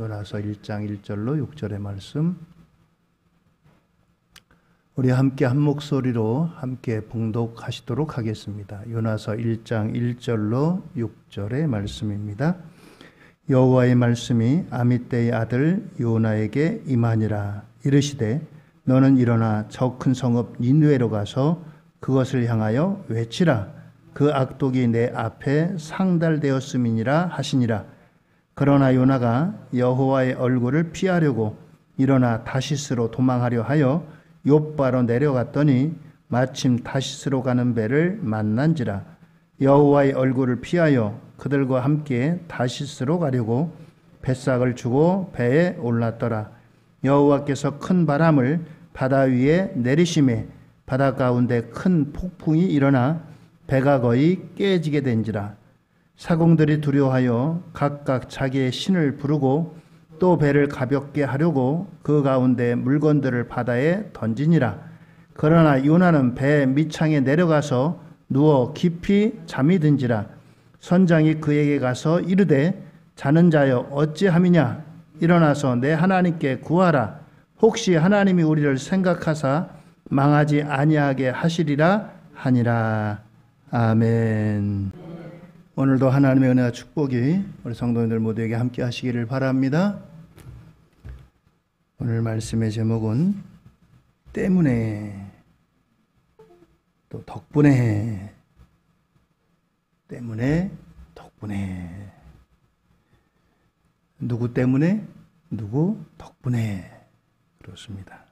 요나서 1장 1절로 6절의 말씀, 우리 함께 한 목소리로 함께 봉독하시도록 하겠습니다. 요나서 1장 1절로 6절의 말씀입니다. 여호와의 말씀이 아미떼의 아들 요나에게 임하니라. 이르시되 너는 일어나 저 큰 성읍 니느웨로 가서 그것을 향하여 외치라. 그 악독이 내 앞에 상달되었음이니라 하시니라. 그러나 요나가 여호와의 얼굴을 피하려고 일어나 다시스로 도망하려 하여 욥바로 내려갔더니 마침 다시스로 가는 배를 만난지라. 여호와의 얼굴을 피하여 그들과 함께 다시스로 가려고 뱃삭을 주고 배에 올랐더라. 여호와께서 큰 바람을 바다 위에 내리심에 바다 가운데 큰 폭풍이 일어나 배가 거의 깨지게 된지라. 사공들이 두려워하여 각각 자기의 신을 부르고 또 배를 가볍게 하려고 그 가운데 물건들을 바다에 던지니라. 그러나 요나는 배 밑창에 내려가서 누워 깊이 잠이 든지라. 선장이 그에게 가서 이르되 자는 자여 어찌함이냐. 일어나서 내 하나님께 구하라. 혹시 하나님이 우리를 생각하사 망하지 아니하게 하시리라 하니라. 아멘. 오늘도 하나님의 은혜와 축복이 우리 성도님들 모두에게 함께 하시기를 바랍니다. 오늘 말씀의 제목은 때문에, 또 덕분에, 때문에, 덕분에. 누구 때문에? 누구 덕분에. 그렇습니다.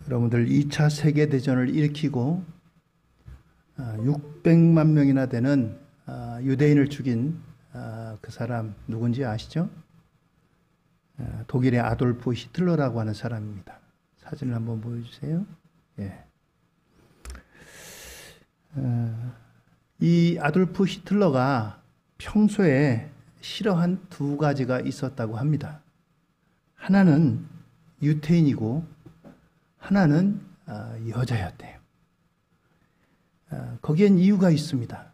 여러분들 2차 세계대전을 일으키고 600만 명이나 되는 유대인을 죽인 그 사람 누군지 아시죠? 독일의 아돌프 히틀러라고 하는 사람입니다. 사진을 한번 보여주세요. 예. 이 아돌프 히틀러가 평소에 싫어한 두 가지가 있었다고 합니다. 하나는 유태인이고 하나는 여자였대요. 거기엔 이유가 있습니다.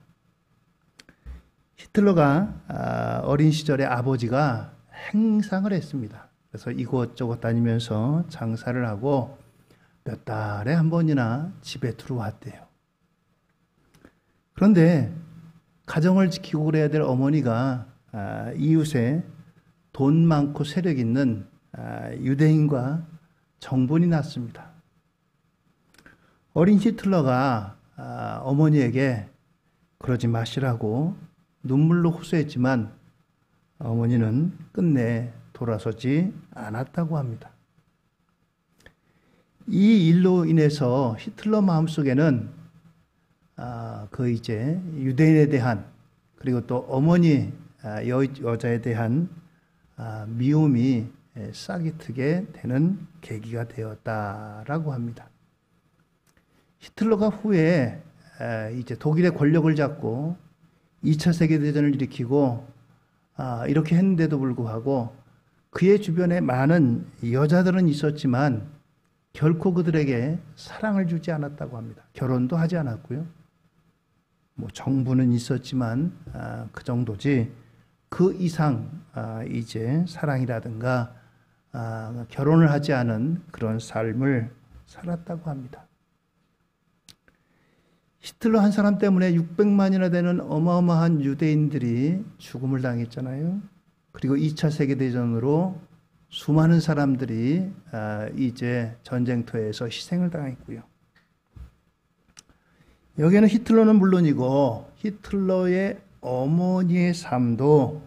히틀러가 어린 시절에 아버지가 행상을 했습니다. 그래서 이곳저곳 다니면서 장사를 하고 몇 달에 한 번이나 집에 들어왔대요. 그런데 가정을 지키고 그래야 될 어머니가 이웃에 돈 많고 세력 있는 유대인과 정분이 났습니다. 어린 히틀러가 어머니에게 그러지 마시라고 눈물로 호소했지만 어머니는 끝내 돌아서지 않았다고 합니다. 이 일로 인해서 히틀러 마음속에는 그 이제 유대인에 대한, 그리고 또 어머니 여자에 대한 미움이 싹이 트게 되는 계기가 되었다라고 합니다. 히틀러가 후에 이제 독일의 권력을 잡고 2차 세계대전을 일으키고 이렇게 했는데도 불구하고 그의 주변에 많은 여자들은 있었지만 결코 그들에게 사랑을 주지 않았다고 합니다. 결혼도 하지 않았고요. 뭐 정부는 있었지만 그 정도지 그 이상 이제 사랑이라든가 결혼을 하지 않은 그런 삶을 살았다고 합니다. 히틀러 한 사람 때문에 600만이나 되는 어마어마한 유대인들이 죽음을 당했잖아요. 그리고 2차 세계대전으로 수많은 사람들이 이제 전쟁터에서 희생을 당했고요. 여기에는 히틀러는 물론이고 히틀러의 어머니의 삶도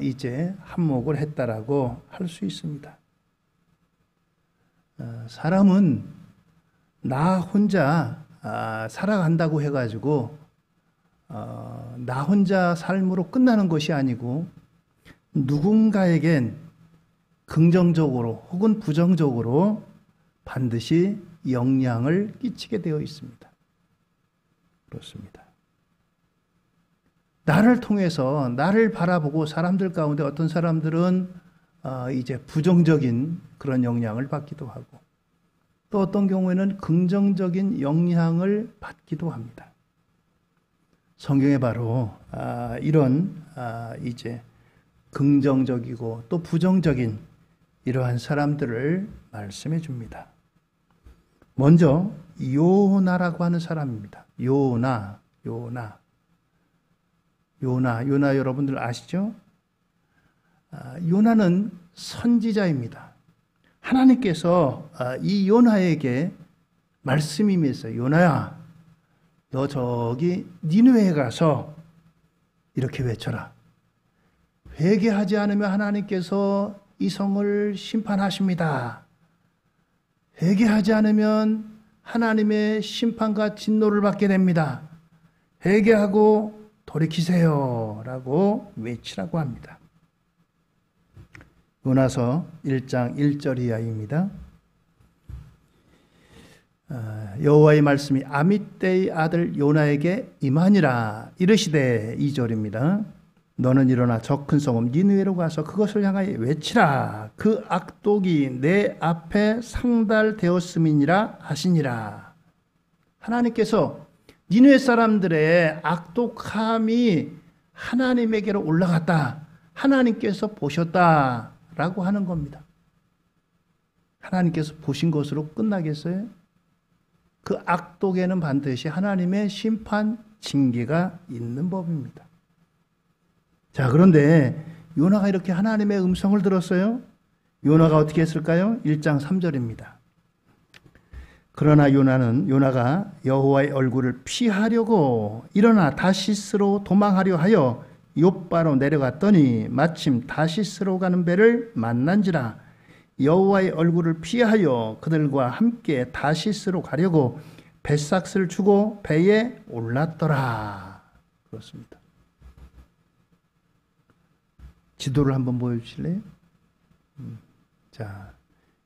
이제 한몫을 했다라고 할 수 있습니다. 사람은 나 혼자 살아간다고 해가지고 나 혼자 삶으로 끝나는 것이 아니고 누군가에겐 긍정적으로 혹은 부정적으로 반드시 영향을 끼치게 되어 있습니다. 그렇습니다. 나를 통해서 나를 바라보고 사람들 가운데 어떤 사람들은 이제 부정적인 그런 영향을 받기도 하고 또 어떤 경우에는 긍정적인 영향을 받기도 합니다. 성경에 바로 이런 이제 긍정적이고 또 부정적인 이러한 사람들을 말씀해 줍니다. 먼저 요나라고 하는 사람입니다. 요나 여러분들 아시죠? 요나는 선지자입니다. 하나님께서 이 요나에게 말씀이 임했어요. 요나야, 너 저기 니느웨에 가서 이렇게 외쳐라. 회개하지 않으면 하나님께서 이 성을 심판하십니다. 회개하지 않으면 하나님의 심판과 진노를 받게 됩니다. 회개하고 돌이키세요 라고 외치라고 합니다. 요나서 1장 1절 이하입니다. 여호와의 말씀이 아미떼의 아들 요나에게 임하니라 이르시되 2절입니다. 너는 일어나 저 큰 성읍 니느웨로 가서 그것을 향하여 외치라. 그 악독이 내 앞에 상달되었음이니라 하시니라. 하나님께서 니느웨 사람들의 악독함이 하나님에게로 올라갔다. 하나님께서 보셨다라고 하는 겁니다. 하나님께서 보신 것으로 끝나겠어요? 그 악독에는 반드시 하나님의 심판, 징계가 있는 법입니다. 자, 그런데 요나가 이렇게 하나님의 음성을 들었어요. 요나가 어떻게 했을까요? 1장 3절입니다. 그러나 요나가 여호와의 얼굴을 피하려고 일어나 다시스로 도망하려 하여 욥바로 내려갔더니 마침 다시스로 가는 배를 만난지라. 여호와의 얼굴을 피하여 그들과 함께 다시스로 가려고 뱃삭스를 주고 배에 올랐더라. 그렇습니다. 지도를 한번 보여주실래요? 자,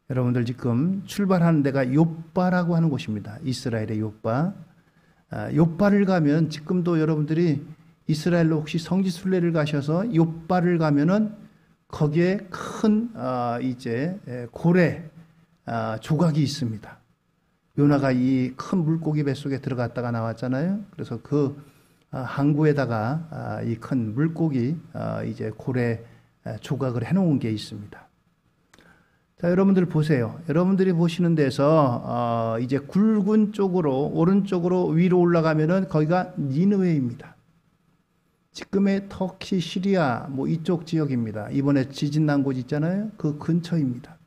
여러분들 지금 출발하는 데가 욥바라고 하는 곳입니다. 이스라엘의 욥바. 욥바를 가면 지금도 여러분들이 이스라엘로 혹시 성지순례를 가셔서 욥바를 가면은 거기에 큰 이제 고래 조각이 있습니다. 요나가 이 큰 물고기 뱃속에 들어갔다가 나왔잖아요. 그래서 그 항구에다가 이 큰 물고기 이제 고래 조각을 해놓은 게 있습니다. 자, 여러분들 보세요. 여러분들이 보시는 데서 이제 굵은 쪽으로 오른쪽으로 위로 올라가면은 거기가 니느웨입니다. 지금의 터키, 시리아 뭐 이쪽 지역입니다. 이번에 지진 난 곳 있잖아요. 그 근처입니다.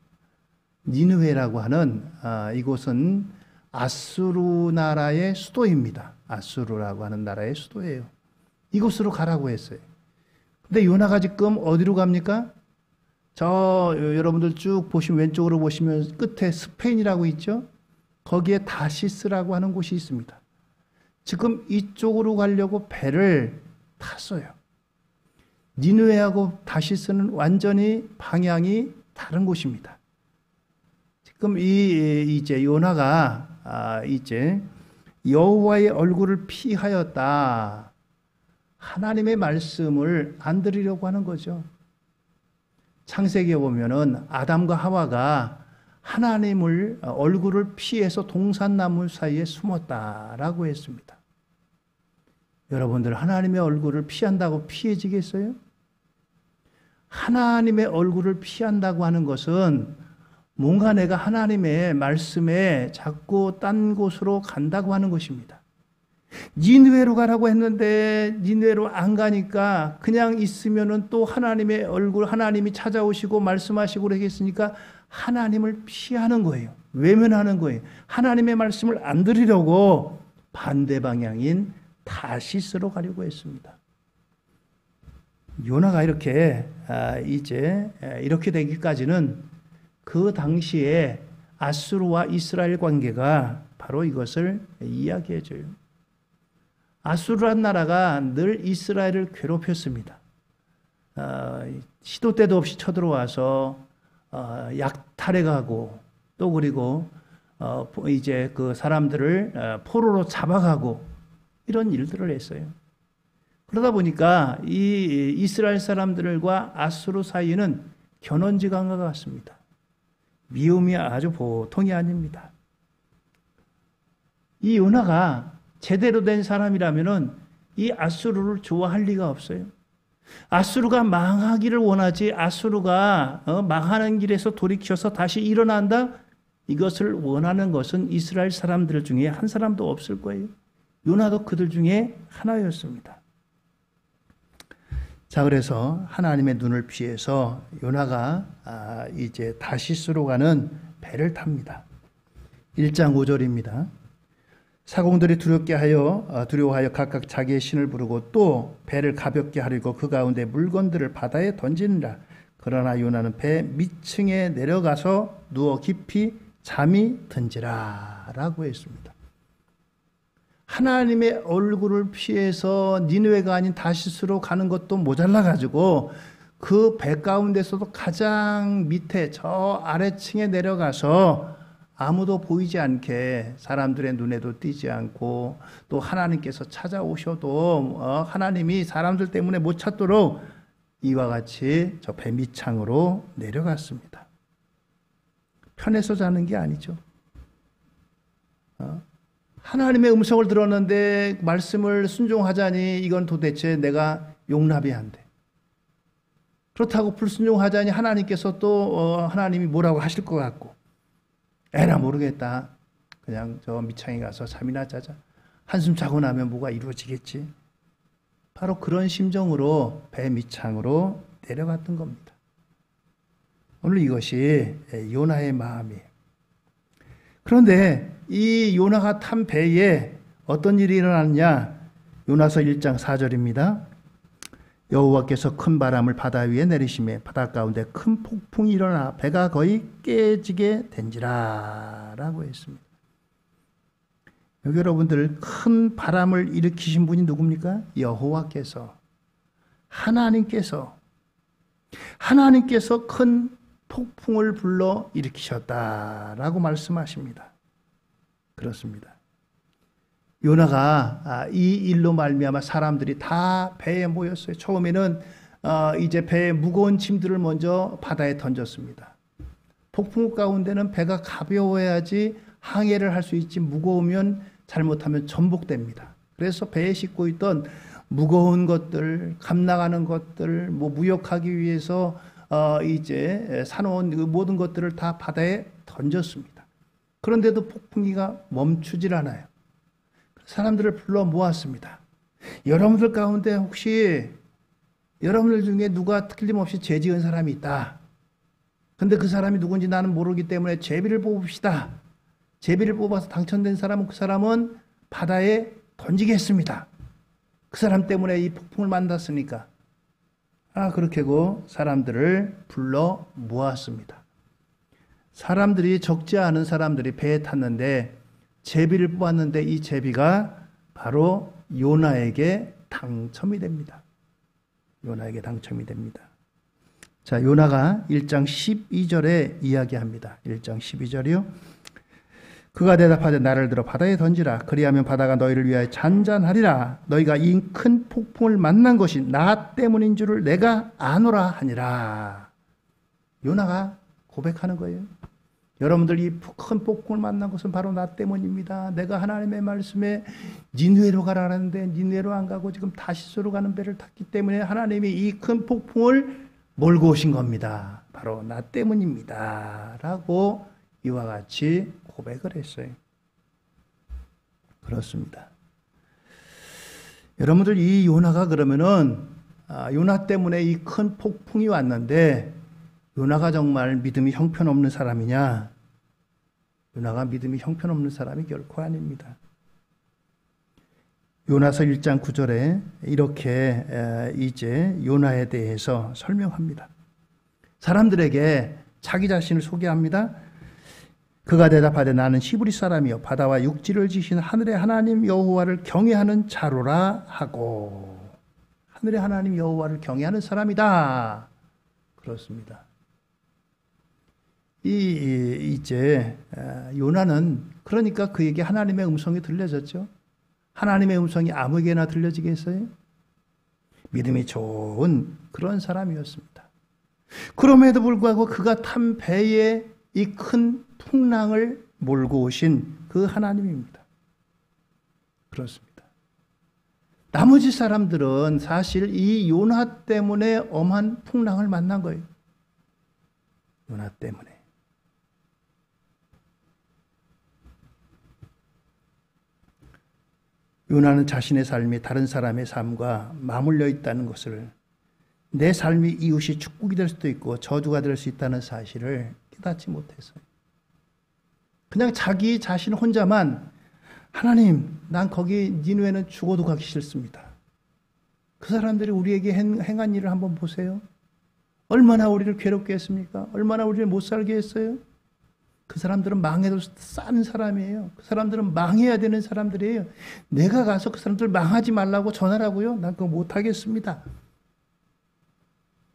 니느웨라고 하는 이곳은 아수르 나라의 수도입니다. 아수르라고 하는 나라의 수도예요. 이곳으로 가라고 했어요. 근데 요나가 지금 어디로 갑니까? 여러분들 쭉 보시면 왼쪽으로 보시면 끝에 스페인이라고 있죠? 거기에 다시스라고 하는 곳이 있습니다. 지금 이쪽으로 가려고 배를 탔어요. 니느웨하고 다시스는 완전히 방향이 다른 곳입니다. 지금 이제 요나가 이제 여호와의 얼굴을 피하였다. 하나님의 말씀을 안 들으려고 하는 거죠. 창세기에 보면은 아담과 하와가 하나님을 얼굴을 피해서 동산나무 사이에 숨었다라고 했습니다. 여러분들 하나님의 얼굴을 피한다고 피해지겠어요? 하나님의 얼굴을 피한다고 하는 것은 뭔가 내가 하나님의 말씀에 자꾸 딴 곳으로 간다고 하는 것입니다. 니느웨로 가라고 했는데 니느웨로 안 가니까 그냥 있으면은 또 하나님의 얼굴, 하나님이 찾아오시고 말씀하시고 그러겠으니까 하나님을 피하는 거예요. 외면하는 거예요. 하나님의 말씀을 안 들으려고 반대 방향인 다시스로 가려고 했습니다. 요나가 이렇게 이제 이렇게 되기까지는 그 당시에 아수르와 이스라엘 관계가 바로 이것을 이야기해줘요. 아수르란 나라가 늘 이스라엘을 괴롭혔습니다. 시도 때도 없이 쳐들어와서 약탈해가고 또 그리고 이제 그 사람들을 포로로 잡아가고 이런 일들을 했어요. 그러다 보니까 이 이스라엘 사람들과 아수르 사이는 견원지간과 같습니다. 미움이 아주 보통이 아닙니다. 이 요나가 제대로 된 사람이라면은 이 아수르를 좋아할 리가 없어요. 아수르가 망하기를 원하지, 아수르가 망하는 길에서 돌이켜서 다시 일어난다? 이것을 원하는 것은 이스라엘 사람들 중에 한 사람도 없을 거예요. 요나도 그들 중에 하나였습니다. 자, 그래서 하나님의 눈을 피해서 요나가 이제 다시스로 가는 배를 탑니다. 1장 5절입니다. 사공들이 두려워하여 각각 자기의 신을 부르고 또 배를 가볍게 하려고 그 가운데 물건들을 바다에 던지니라. 그러나 요나는 배 밑층에 내려가서 누워 깊이 잠이 든지라 라고 했습니다. 하나님의 얼굴을 피해서 니느웨가 아닌 다시스로 가는 것도 모자라 가지고 그 배 가운데서도 가장 밑에 저 아래층에 내려가서 아무도 보이지 않게, 사람들의 눈에도 띄지 않고, 또 하나님께서 찾아오셔도 하나님이 사람들 때문에 못 찾도록 이와 같이 저 배 밑창으로 내려갔습니다. 편해서 자는 게 아니죠. 하나님의 음성을 들었는데 말씀을 순종하자니 이건 도대체 내가 용납이 안 돼. 그렇다고 불순종하자니 하나님께서 또 하나님이 뭐라고 하실 것 같고, 에라 모르겠다. 그냥 저 밑창에 가서 잠이나 자자. 한숨 자고 나면 뭐가 이루어지겠지. 바로 그런 심정으로 배 밑창으로 내려갔던 겁니다. 오늘 이것이 요나의 마음이에요. 그런데 이 요나가 탄 배에 어떤 일이 일어났냐? 요나서 1장 4절입니다. 여호와께서 큰 바람을 바다 위에 내리시매 바다 가운데 큰 폭풍이 일어나 배가 거의 깨지게 된지라 라고 했습니다. 여기 여러분들, 큰 바람을 일으키신 분이 누굽니까? 여호와께서, 하나님께서 큰 폭풍을 불러 일으키셨다라고 말씀하십니다. 그렇습니다. 요나가 이 일로 말미암아 사람들이 다 배에 모였어요. 처음에는 이제 배에 무거운 짐들을 먼저 바다에 던졌습니다. 폭풍 가운데는 배가 가벼워야지 항해를 할 수 있지, 무거우면 잘못하면 전복됩니다. 그래서 배에 싣고 있던 무거운 것들, 감나가는 것들, 무역하기 위해서 이제 사놓은 그 모든 것들을 다 바다에 던졌습니다. 그런데도 폭풍이가 멈추질 않아요. 사람들을 불러 모았습니다. 여러분들 가운데 혹시 여러분들 중에 누가 틀림없이 죄 지은 사람이 있다. 근데 그 사람이 누군지 나는 모르기 때문에 제비를 뽑읍시다. 제비를 뽑아서 당첨된 사람은 그 사람은 바다에 던지겠습니다. 그 사람 때문에 이 폭풍을 만났으니까. 그렇게 하고 사람들을 불러 모았습니다. 사람들이, 적지 않은 사람들이 배에 탔는데 제비를 뽑았는데 이 제비가 바로 요나에게 당첨이 됩니다. 요나에게 당첨이 됩니다. 자, 요나가 1장 12절에 이야기합니다. 1장 12절이요. 그가 대답하되 나를 들어 바다에 던지라. 그리하면 바다가 너희를 위하여 잔잔하리라. 너희가 이 큰 폭풍을 만난 것이 나 때문인 줄을 내가 아노라 하니라. 요나가 고백하는 거예요. 여러분들, 이 큰 폭풍을 만난 것은 바로 나 때문입니다. 내가 하나님의 말씀에 니느웨로 가라는데 니느웨로 안 가고 지금 다시스로 가는 배를 탔기 때문에 하나님이 이 큰 폭풍을 몰고 오신 겁니다. 바로 나 때문입니다. 라고 이와 같이 고백을 했어요. 그렇습니다. 여러분들, 이 요나가 그러면은 요나 때문에 이 큰 폭풍이 왔는데 요나가 정말 믿음이 형편없는 사람이냐? 요나가 믿음이 형편없는 사람이 결코 아닙니다. 요나서 1장 9절에 이렇게 이제 요나에 대해서 설명합니다. 사람들에게 자기 자신을 소개합니다. 그가 대답하되 나는 히브리 사람이요 바다와 육지를 지신 하늘의 하나님 여호와를 경외하는 자로라 하고, 하늘의 하나님 여호와를 경외하는 사람이다. 그렇습니다. 이제 요나는, 그러니까 그에게 하나님의 음성이 들려졌죠. 하나님의 음성이 아무에게나 들려지겠어요? 믿음이 좋은 그런 사람이었습니다. 그럼에도 불구하고 그가 탄 배에 이 큰 풍랑을 몰고 오신 그 하나님입니다. 그렇습니다. 나머지 사람들은 사실 이 요나 때문에 엄한 풍랑을 만난 거예요. 요나 때문에. 요나는 자신의 삶이 다른 사람의 삶과 맞물려 있다는 것을, 내 삶이 이웃이 축복이 될 수도 있고 저주가 될 수 있다는 사실을 깨닫지 못했어요. 그냥 자기 자신 혼자만, 하나님, 난 거기 니느웨는 죽어도 가기 싫습니다. 그 사람들이 우리에게 행한 일을 한번 보세요. 얼마나 우리를 괴롭게 했습니까? 얼마나 우리를 못 살게 했어요? 그 사람들은 망해도 싼 사람이에요. 그 사람들은 망해야 되는 사람들이에요. 내가 가서 그 사람들 망하지 말라고 전하라고요? 난 그거 못하겠습니다.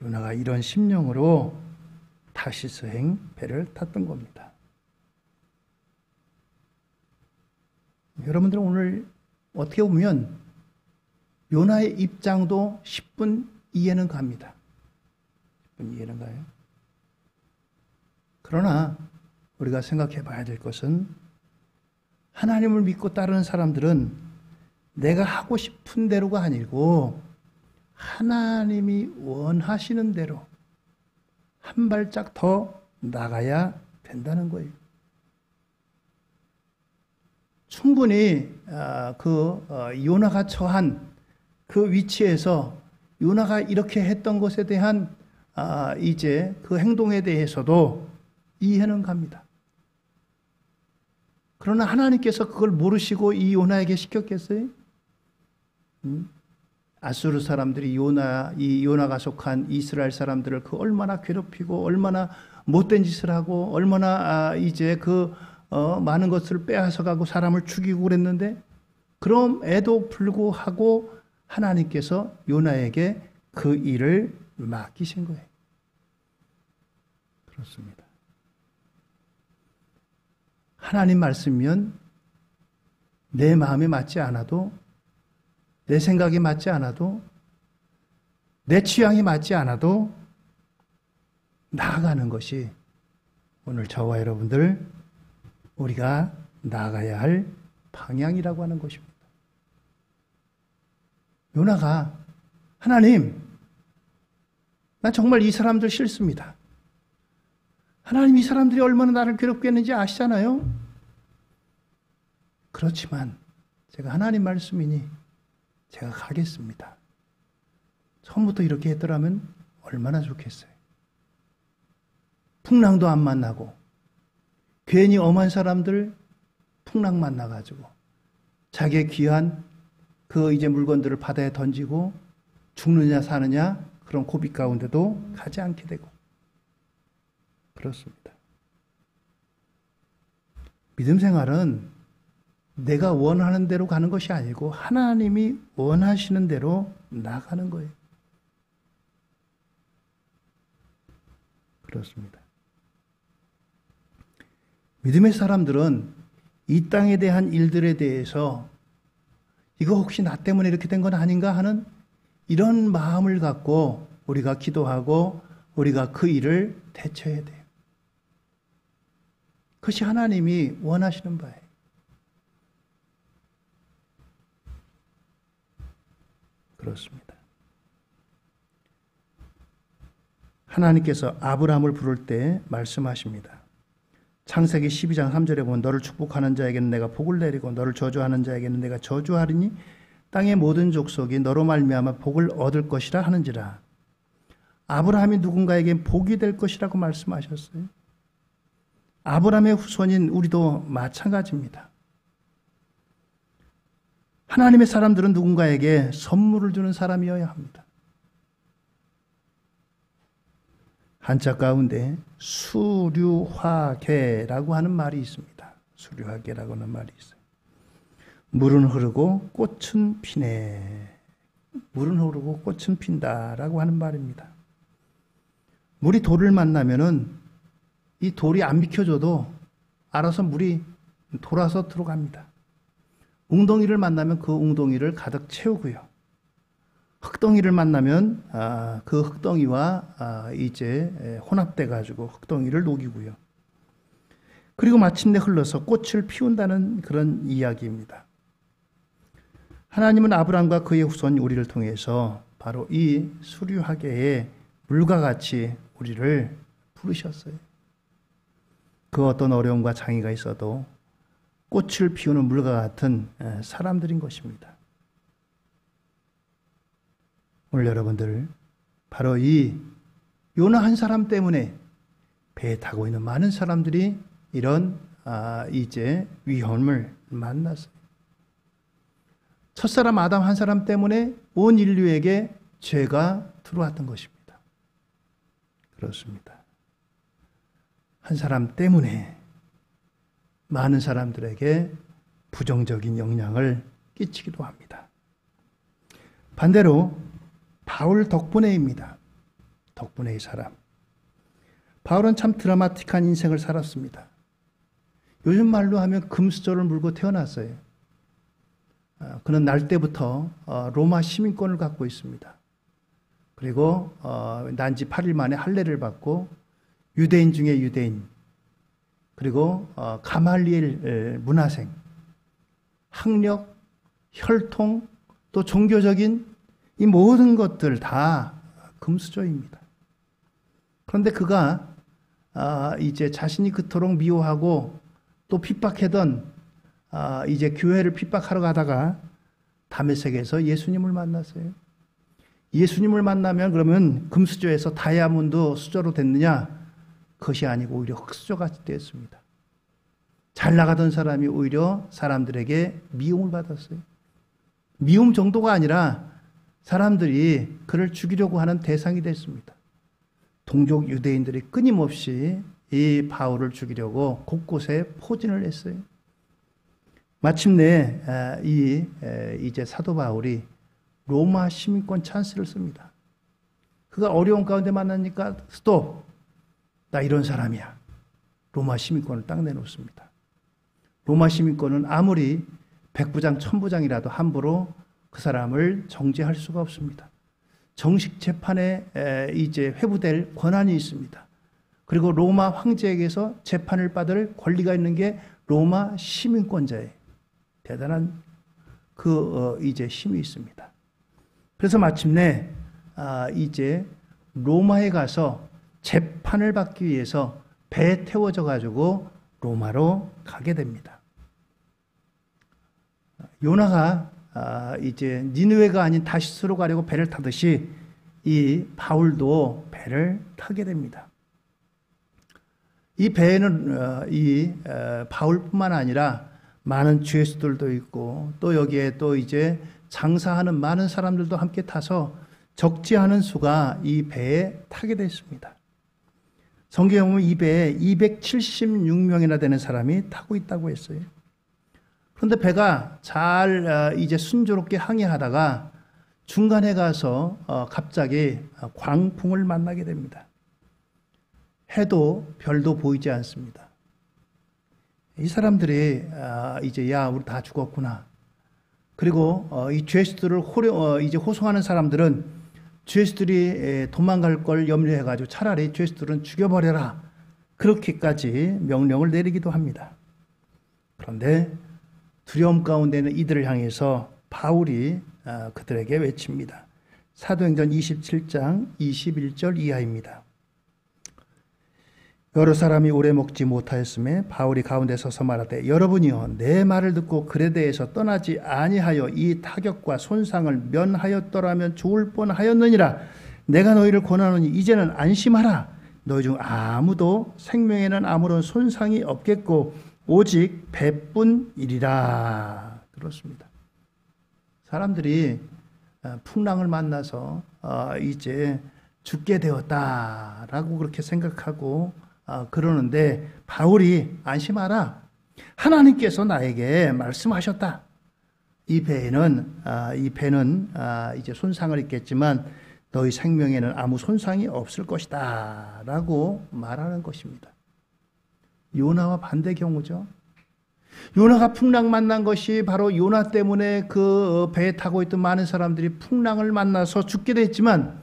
요나가 이런 심령으로 타시스행 배를 탔던 겁니다. 여러분들은 오늘 어떻게 보면 요나의 입장도 10분 이해는 갑니다. 10분 이해는 가요. 그러나 우리가 생각해 봐야 될 것은, 하나님을 믿고 따르는 사람들은 내가 하고 싶은 대로가 아니고 하나님이 원하시는 대로 한 발짝 더 나가야 된다는 거예요. 충분히 요나가 처한 그 위치에서 요나가 이렇게 했던 것에 대한 이제 그 행동에 대해서도 이해는 갑니다. 그러나 하나님께서 그걸 모르시고 이 요나에게 시켰겠어요? 아수르 사람들이 이 요나가 속한 이스라엘 사람들을 얼마나 괴롭히고 얼마나 못된 짓을 하고 얼마나 이제 많은 것을 빼앗아가고 사람을 죽이고 그랬는데, 그럼에도 불구하고 하나님께서 요나에게 그 일을 맡기신 거예요. 그렇습니다. 하나님 말씀이면 내 마음에 맞지 않아도, 내 생각에 맞지 않아도, 내 취향에 맞지 않아도 나아가는 것이 오늘 저와 여러분들 우리가 나아가야 할 방향이라고 하는 것입니다. 요나가, 하나님, 난 정말 이 사람들 싫습니다. 하나님, 이 사람들이 얼마나 나를 괴롭게 했는지 아시잖아요? 그렇지만 제가 하나님 말씀이니 제가 가겠습니다. 처음부터 이렇게 했더라면 얼마나 좋겠어요. 풍랑도 안 만나고 괜히 엄한 사람들 풍랑 만나가지고 자기의 귀한 이제 물건들을 바다에 던지고 죽느냐 사느냐 그런 고비 가운데도 가지 않게 되고 그렇습니다. 믿음 생활은 내가 원하는 대로 가는 것이 아니고 하나님이 원하시는 대로 나가는 거예요. 그렇습니다. 믿음의 사람들은 이 땅에 대한 일들에 대해서 이거 혹시 나 때문에 이렇게 된 건 아닌가 하는 이런 마음을 갖고 우리가 기도하고 우리가 그 일을 대처해야 돼요. 그것이 하나님이 원하시는 바예요. 그렇습니다. 하나님께서 아브라함을 부를 때 말씀하십니다. 창세기 12장 3절에 보면 너를 축복하는 자에게는 내가 복을 내리고 너를 저주하는 자에게는 내가 저주하리니 땅의 모든 족속이 너로 말미암아 복을 얻을 것이라 하는지라. 아브라함이 누군가에게 복이 될 것이라고 말씀하셨어요. 아브라함의 후손인 우리도 마찬가지입니다. 하나님의 사람들은 누군가에게 선물을 주는 사람이어야 합니다. 한자 가운데 수류화계라고 하는 말이 있습니다. 수류화계라고 하는 말이 있어요. 물은 흐르고 꽃은 피네. 물은 흐르고 꽃은 핀다라고 하는 말입니다. 물이 돌을 만나면은 이 돌이 안 비켜줘도 알아서 물이 돌아서 들어갑니다. 웅덩이를 만나면 그 웅덩이를 가득 채우고요. 흙덩이를 만나면 그 흙덩이와 이제 혼합돼 가지고 흙덩이를 녹이고요. 그리고 마침내 흘러서 꽃을 피운다는 그런 이야기입니다. 하나님은 아브라함과 그의 후손 우리를 통해서 바로 이 수류하게의 물과 같이 우리를 부르셨어요. 그 어떤 어려움과 장애가 있어도 꽃을 피우는 물과 같은 사람들인 것입니다. 오늘 여러분들 바로 이 요나 한 사람 때문에 배에 타고 있는 많은 사람들이 이런 이제 위험을 만났어요. 첫사람 아담 한 사람 때문에 온 인류에게 죄가 들어왔던 것입니다. 그렇습니다. 한 사람 때문에 많은 사람들에게 부정적인 영향을 끼치기도 합니다. 반대로 바울 덕분에입니다. 덕분에의 사람. 바울은 참 드라마틱한 인생을 살았습니다. 요즘 말로 하면 금수저를 물고 태어났어요. 그는 날 때부터 로마 시민권을 갖고 있습니다. 그리고 난지 8일 만에 할례를 받고 유대인 중에 유대인, 그리고 가말리엘 문화생, 학력, 혈통, 또 종교적인 이 모든 것들 다 금수저입니다. 그런데 그가 이제 자신이 그토록 미워하고 또 핍박하던 이제 교회를 핍박하러 가다가 다메섹에서 예수님을 만났어요. 예수님을 만나면 그러면 금수저에서 다이아몬드 수저로 됐느냐? 그것이 아니고 오히려 흙수저같이 되었습니다. 잘 나가던 사람이 오히려 사람들에게 미움을 받았어요. 미움 정도가 아니라 사람들이 그를 죽이려고 하는 대상이 됐습니다. 동족 유대인들이 끊임없이 이 바울을 죽이려고 곳곳에 포진을 했어요. 마침내 이제 사도 바울이 로마 시민권 찬스를 씁니다. 그가 어려운 가운데 만나니까 스톱! 나 이런 사람이야. 로마 시민권을 딱 내놓습니다. 로마 시민권은 아무리 백부장, 천부장이라도 함부로 그 사람을 정죄할 수가 없습니다. 정식 재판에 이제 회부될 권한이 있습니다. 그리고 로마 황제에게서 재판을 받을 권리가 있는 게 로마 시민권자예요. 대단한 이제 힘이 있습니다. 그래서 마침내 이제 로마에 가서 재판을 받기 위해서 배에 태워져 가지고 로마로 가게 됩니다. 요나가 이제 니느웨가 아닌 다시스로 가려고 배를 타듯이 이 바울도 배를 타게 됩니다. 이 배에는 바울뿐만 아니라 많은 죄수들도 있고 또 여기에 또 이제 장사하는 많은 사람들도 함께 타서 적지 않은 수가 이 배에 타게 됐습니다. 성경에 보면 이 배에 276명이나 되는 사람이 타고 있다고 했어요. 그런데 배가 잘 이제 순조롭게 항해하다가 중간에 가서 갑자기 광풍을 만나게 됩니다. 해도 별도 보이지 않습니다. 이 사람들이 이제 야 우리 다 죽었구나. 그리고 이 죄수들을 이제 호송하는 사람들은 죄수들이 도망갈 걸 염려해가지고 차라리 죄수들은 죽여버려라. 그렇게까지 명령을 내리기도 합니다. 그런데 두려움 가운데 있는 이들을 향해서 바울이 그들에게 외칩니다. 사도행전 27장 21절 이하입니다. 여러 사람이 오래 먹지 못하였음에 바울이 가운데 서서 말하되 여러분이여 내 말을 듣고 그레데에서 떠나지 아니하여 이 타격과 손상을 면하였더라면 좋을 뻔하였느니라. 내가 너희를 권하노니 이제는 안심하라. 너희 중 아무도 생명에는 아무런 손상이 없겠고 오직 배뿐이리라. 그렇습니다. 사람들이 풍랑을 만나서 이제 죽게 되었다라고 그렇게 생각하고 그러는데 바울이 안심하라. 하나님께서 나에게 말씀하셨다. 이 배는 이제 손상을 입겠지만 너희 생명에는 아무 손상이 없을 것이다 라고 말하는 것입니다. 요나와 반대 경우죠. 요나가 풍랑 만난 것이 바로 요나 때문에 그 배에 타고 있던 많은 사람들이 풍랑을 만나서 죽게 됐지만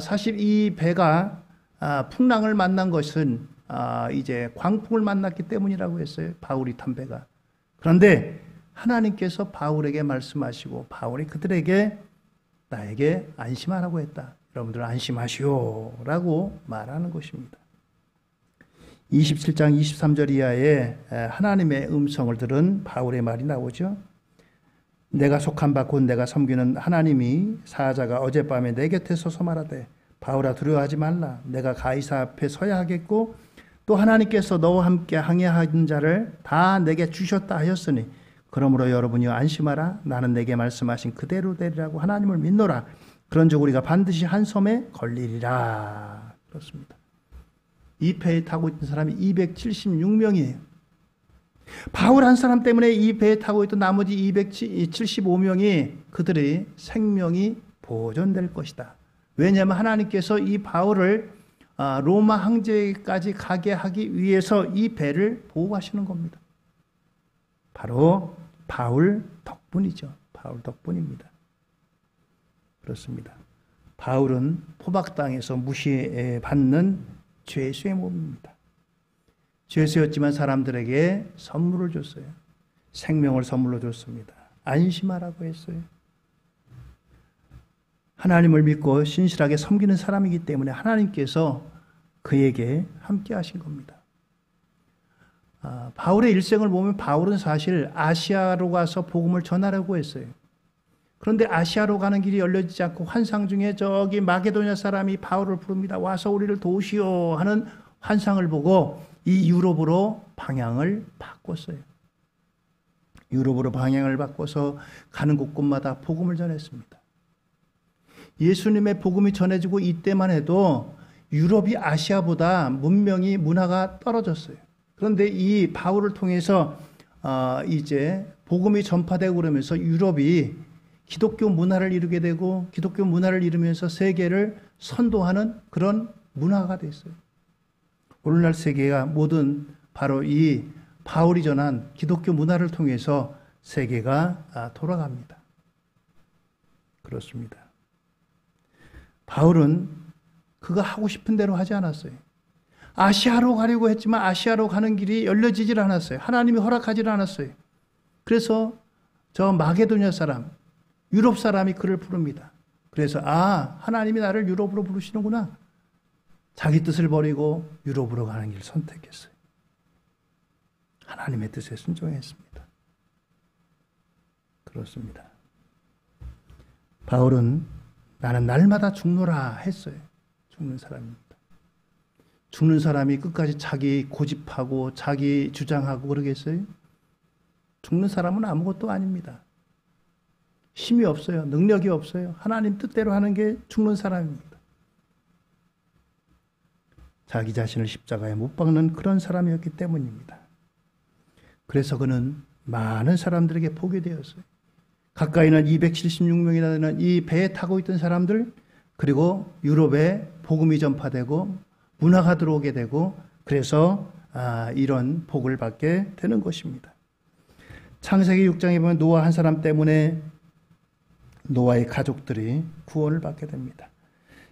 사실 이 배가 풍랑을 만난 것은 이제 광풍을 만났기 때문이라고 했어요. 바울이 탄 배가. 그런데 하나님께서 바울에게 말씀하시고 바울이 그들에게 나에게 안심하라고 했다. 여러분들 안심하시오 라고 말하는 것입니다. 27장 23절 이하에 하나님의 음성을 들은 바울의 말이 나오죠. 내가 속한 바 곧 내가 섬기는 하나님이 사자가 어젯밤에 내 곁에 서서 말하되 바울아 두려워하지 말라. 내가 가이사 앞에 서야 하겠고 또 하나님께서 너와 함께 항해한 자를 다 내게 주셨다 하였으니 그러므로 여러분이여 안심하라. 나는 내게 말씀하신 그대로 되리라고 하나님을 믿노라. 그런즉 우리가 반드시 한 섬에 걸리리라. 그렇습니다. 이 배에 타고 있던 사람이 276명이에요. 바울 한 사람 때문에 이 배에 타고 있던 나머지 275명이 그들의 생명이 보존될 것이다. 왜냐하면 하나님께서 이 바울을 로마 황제까지 가게 하기 위해서 이 배를 보호하시는 겁니다. 바로 바울 덕분이죠. 바울 덕분입니다. 그렇습니다. 바울은 포박당에서 무시받는 죄수의 몸입니다. 죄수였지만 사람들에게 선물을 줬어요. 생명을 선물로 줬습니다. 안심하라고 했어요. 하나님을 믿고 신실하게 섬기는 사람이기 때문에 하나님께서 그에게 함께 하신 겁니다. 바울의 일생을 보면 바울은 사실 아시아로 가서 복음을 전하려고 했어요. 그런데 아시아로 가는 길이 열려지지 않고 환상 중에 저기 마게도냐 사람이 바울을 부릅니다. 와서 우리를 도우시오 하는 환상을 보고 이 유럽으로 방향을 바꿨어요. 유럽으로 방향을 바꿔서 가는 곳곳마다 복음을 전했습니다. 예수님의 복음이 전해지고 이때만 해도 유럽이 아시아보다 문화가 떨어졌어요. 그런데 이 바울을 통해서 이제 복음이 전파되고 그러면서 유럽이 기독교 문화를 이루게 되고 기독교 문화를 이루면서 세계를 선도하는 그런 문화가 됐어요. 오늘날 세계가 모든 바로 이 바울이 전한 기독교 문화를 통해서 세계가 돌아갑니다. 그렇습니다. 바울은 그가 하고 싶은 대로 하지 않았어요. 아시아로 가려고 했지만 아시아로 가는 길이 열려지질 않았어요. 하나님이 허락하지 않았어요. 그래서 저 마게도냐 사람, 유럽 사람이 그를 부릅니다. 그래서 하나님이 나를 유럽으로 부르시는구나. 자기 뜻을 버리고 유럽으로 가는 길을 선택했어요. 하나님의 뜻에 순종했습니다. 그렇습니다. 바울은 나는 날마다 죽노라 했어요. 죽는 사람입니다. 죽는 사람이 끝까지 자기 고집하고 자기 주장하고 그러겠어요? 죽는 사람은 아무것도 아닙니다. 힘이 없어요. 능력이 없어요. 하나님 뜻대로 하는 게 죽는 사람입니다. 자기 자신을 십자가에 못 박는 그런 사람이었기 때문입니다. 그래서 그는 많은 사람들에게 보게 되었어요. 가까이는 276명이나 되는 이 배에 타고 있던 사람들, 그리고 유럽에 복음이 전파되고 문화가 들어오게 되고 그래서 이런 복을 받게 되는 것입니다. 창세기 6장에 보면 노아 한 사람 때문에 노아의 가족들이 구원을 받게 됩니다.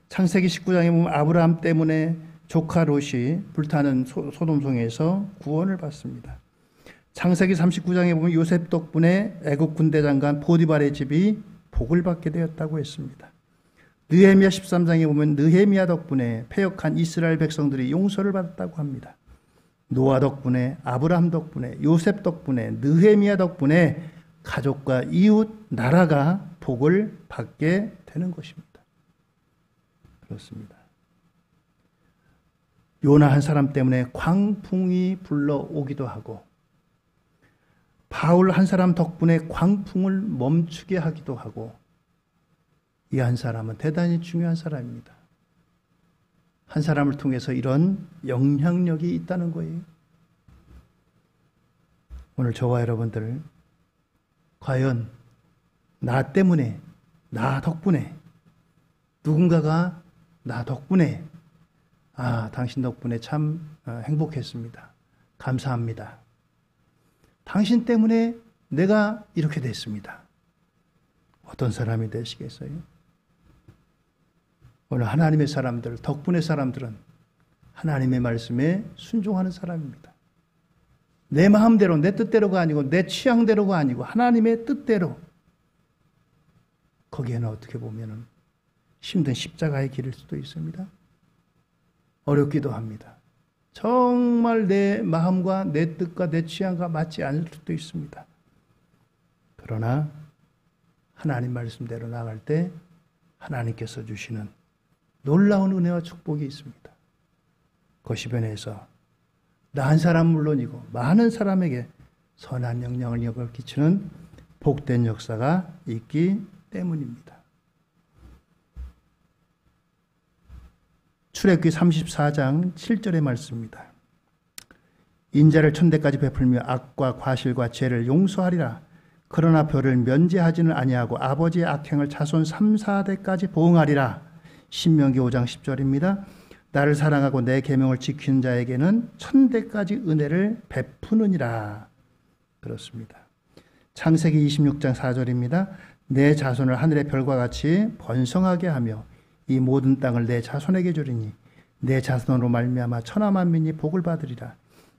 창세기 19장에 보면 아브라함 때문에 조카 롯이 불타는 소돔성에서 구원을 받습니다. 창세기 39장에 보면 요셉 덕분에 애국 군대 장관 보디발의 집이 복을 받게 되었다고 했습니다. 느헤미야 13장에 보면 느헤미야 덕분에 패역한 이스라엘 백성들이 용서를 받았다고 합니다. 노아 덕분에, 아브라함 덕분에, 요셉 덕분에, 느헤미야 덕분에 가족과 이웃, 나라가 복을 받게 되는 것입니다. 그렇습니다. 요나 한 사람 때문에 광풍이 불러오기도 하고 바울 한 사람 덕분에 광풍을 멈추게 하기도 하고 이 한 사람은 대단히 중요한 사람입니다. 한 사람을 통해서 이런 영향력이 있다는 거예요. 오늘 저와 여러분들 과연 나 때문에, 나 덕분에, 누군가가 나 덕분에 당신 덕분에 참 행복했습니다. 감사합니다. 당신 때문에 내가 이렇게 됐습니다. 어떤 사람이 되시겠어요? 오늘 하나님의 사람들, 덕분의 사람들은 하나님의 말씀에 순종하는 사람입니다. 내 마음대로, 내 뜻대로가 아니고 내 취향대로가 아니고 하나님의 뜻대로. 거기에는 어떻게 보면 힘든 십자가의 길일 수도 있습니다. 어렵기도 합니다. 정말 내 마음과 내 뜻과 내 취향과 맞지 않을 수도 있습니다. 그러나 하나님 말씀대로 나갈 때 하나님께서 주시는 놀라운 은혜와 축복이 있습니다. 거시변에서 나 한 사람 물론이고 많은 사람에게 선한 영향을 끼치는 복된 역사가 있기 때문입니다. 출애굽기 34장 7절의 말씀입니다. 인자를 천대까지 베풀며 악과 과실과 죄를 용서하리라. 그러나 별을 면제하지는 아니하고 아버지의 악행을 자손 3, 4대까지 보응하리라. 신명기 5장 10절입니다. 나를 사랑하고 내 계명을 지키는 자에게는 천대까지 은혜를 베푸느니라. 그렇습니다. 창세기 26장 4절입니다. 내 자손을 하늘의 별과 같이 번성하게 하며 이 모든 땅을 내 자손에게 주리니 내 자손으로 말미암아 천하 만민이 복을 받으리라.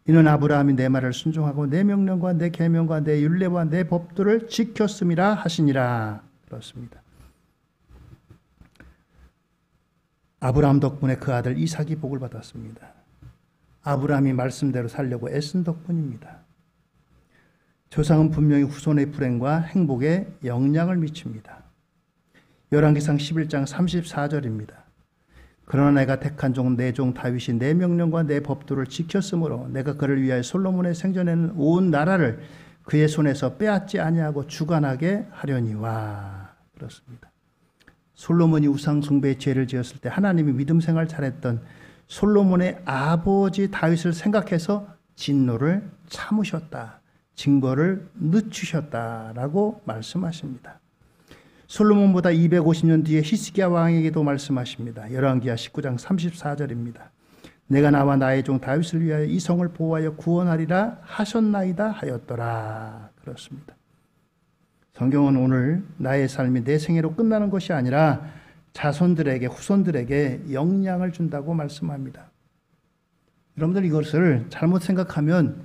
이는 아브라함이 내 말을 순종하고 내 명령과 내 계명과 내 율례와 내 법도를 지켰음이라 하시니라. 그렇습니다. 아브라함 덕분에 그 아들 이삭이 복을 받았습니다. 아브라함이 말씀대로 살려고 애쓴 덕분입니다. 조상은 분명히 후손의 불행과 행복에 영향을 미칩니다. 열왕기상 11장 34절입니다. 그러나 내가 택한 종 내 종 다윗이 내 명령과 내 법도를 지켰으므로 내가 그를 위하여 솔로몬의 생전에는 온 나라를 그의 손에서 빼앗지 아니하고 주관하게 하려니와. 그렇습니다. 솔로몬이 우상 숭배의 죄를 지었을 때 하나님이 믿음 생활 잘했던 솔로몬의 아버지 다윗을 생각해서 진노를 참으셨다. 징벌을 늦추셨다라고 말씀하십니다. 솔로몬보다 250년 뒤에 히스기야 왕에게도 말씀하십니다. 열왕기하 19장 34절입니다. 내가 나와 나의 종 다윗을 위하여 이 성을 보호하여 구원하리라 하셨나이다 하였더라. 그렇습니다. 성경은 오늘 나의 삶이 내 생애로 끝나는 것이 아니라 자손들에게, 후손들에게 영향을 준다고 말씀합니다. 여러분들 이것을 잘못 생각하면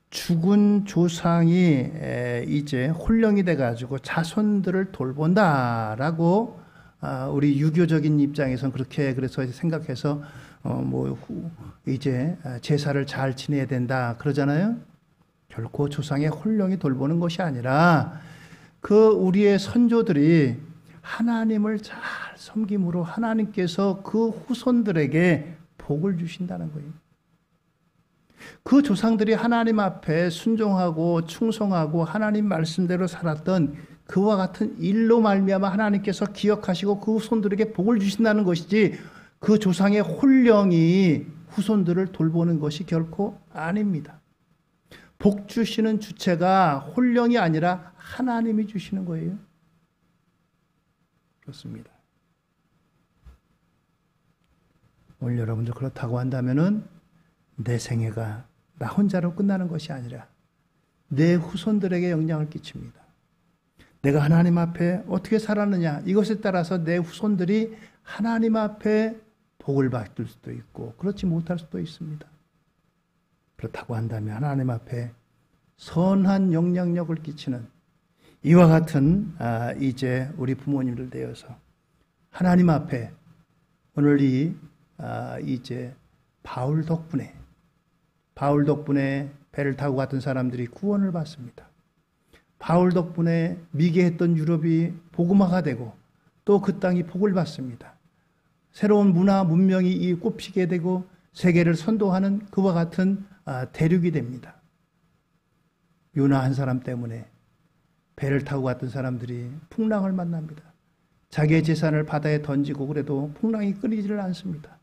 죽은 조상이 이제 혼령이 돼가지고 자손들을 돌본다라고 우리 유교적인 입장에서는 그렇게 그래서 생각해서 이제 제사를 잘 지내야 된다 그러잖아요. 결코 조상의 혼령이 돌보는 것이 아니라 그 우리의 선조들이 하나님을 잘 섬김으로 하나님께서 그 후손들에게 복을 주신다는 거예요. 그 조상들이 하나님 앞에 순종하고 충성하고 하나님 말씀대로 살았던 그와 같은 일로 말미암아 하나님께서 기억하시고 그 후손들에게 복을 주신다는 것이지 그 조상의 혼령이 후손들을 돌보는 것이 결코 아닙니다. 복 주시는 주체가 혼령이 아니라 하나님이 주시는 거예요. 그렇습니다. 오늘 여러분들 그렇다고 한다면은 내 생애가 나 혼자로 끝나는 것이 아니라 내 후손들에게 영향을 끼칩니다. 내가 하나님 앞에 어떻게 살았느냐 이것에 따라서 내 후손들이 하나님 앞에 복을 받을 수도 있고 그렇지 못할 수도 있습니다. 그렇다고 한다면 하나님 앞에 선한 영향력을 끼치는 이와 같은 이제 우리 부모님들 되어서 하나님 앞에 오늘 이제 바울 덕분에 배를 타고 갔던 사람들이 구원을 받습니다. 바울 덕분에 미개했던 유럽이 복음화가 되고 또 그 땅이 복을 받습니다. 새로운 문화 문명이 꽃피게 되고 세계를 선도하는 그와 같은 대륙이 됩니다. 요나 한 사람 때문에 배를 타고 갔던 사람들이 풍랑을 만납니다. 자기의 재산을 바다에 던지고 그래도 풍랑이 끊이지를 않습니다.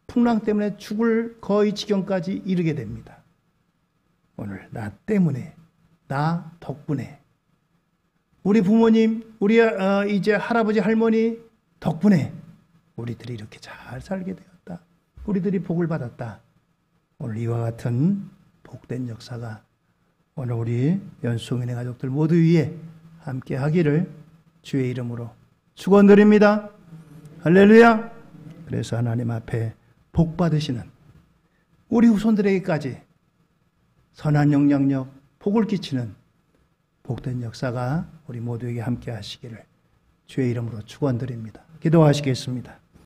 풍랑 때문에 죽을 거의 지경까지 이르게 됩니다. 오늘 나 때문에, 나 덕분에, 우리 부모님, 우리 이제 할아버지 할머니 덕분에 우리들이 이렇게 잘 살게 되었다. 우리들이 복을 받았다. 오늘 이와 같은 복된 역사가 오늘 우리 연수홍인의 가족들 모두 위에 함께 하기를 주의 이름으로 축원드립니다. 할렐루야. 그래서 하나님 앞에 복 받으시는 우리 후손들에게까지 선한 영향력, 복을 끼치는 복된 역사가 우리 모두에게 함께 하시기를 주의 이름으로 축원드립니다. 기도하시겠습니다.